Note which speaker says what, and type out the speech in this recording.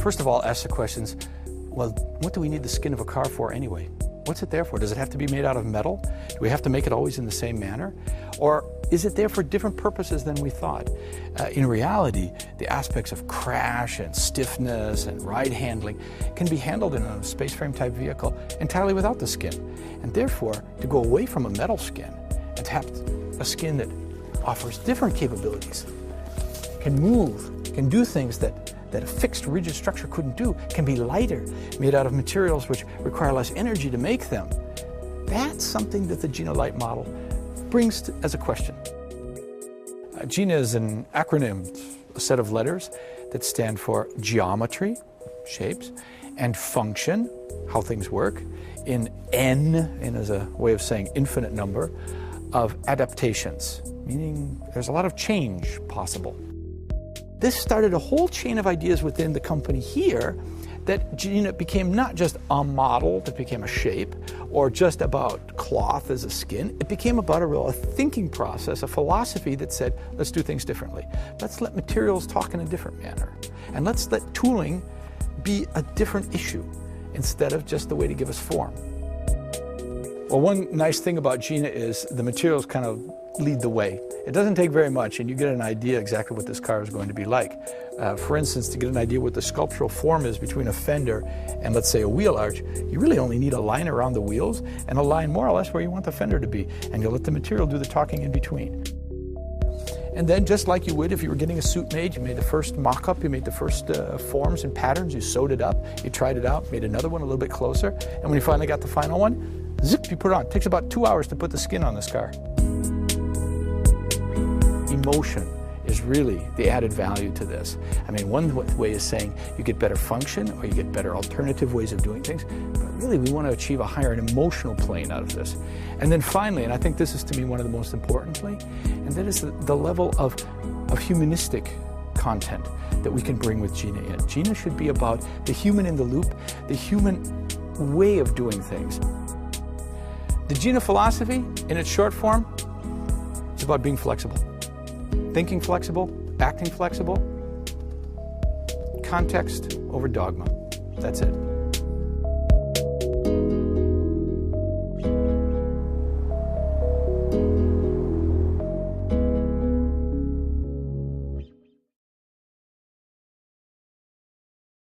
Speaker 1: first of all, ask the questions, well, what do we need the skin of a car for anyway? What's it there for? Does it have to be made out of metal? Do we have to make it always in the same manner? Or is it there for different purposes than we thought? In reality, the aspects of crash and stiffness and ride handling can be handled in a space frame type vehicle entirely without the skin. And therefore, to go away from a metal skin and to have a skin that offers different capabilities, can move, can do things that a fixed rigid structure couldn't do, can be lighter, made out of materials which require less energy to make them. That's something that the GINA Light model brings as a question. GINA is an acronym, a set of letters that stand for geometry, shapes, and function, how things work, in N as a way of saying infinite number, of adaptations, meaning there's a lot of change possible. This started a whole chain of ideas within the company here that GINA became not just a model that became a shape or just about cloth as a skin. It became about a thinking process, a philosophy that said, let's do things differently. Let's let materials talk in a different manner. And let's let tooling be a different issue instead of just the way to give us form. Well, one nice thing about GINA is the materials kind of lead the way. It doesn't take very much and you get an idea exactly what this car is going to be like. For instance, to get an idea what the sculptural form is between a fender and, let's say, a wheel arch, you really only need a line around the wheels and a line more or less where you want the fender to be, and you'll let the material do the talking in between. And then, just like you would if you were getting a suit made, you made the first mock-up, you made the first forms and patterns, you sewed it up, you tried it out, made another one a little bit closer, and when you finally got the final one, zip, you put it on. It takes about 2 hours to put the skin on this car. Emotion is really the added value to this. I mean, one way is saying you get better function or you get better alternative ways of doing things, but really we want to achieve a higher emotional plane out of this. And then finally, and I think this is to me one of the most importantly, and that is the level of humanistic content that we can bring with GINA in. GINA should be about the human in the loop, the human way of doing things. The GINA philosophy, in its short form, is about being flexible. Thinking flexible, acting flexible, context over dogma. That's it.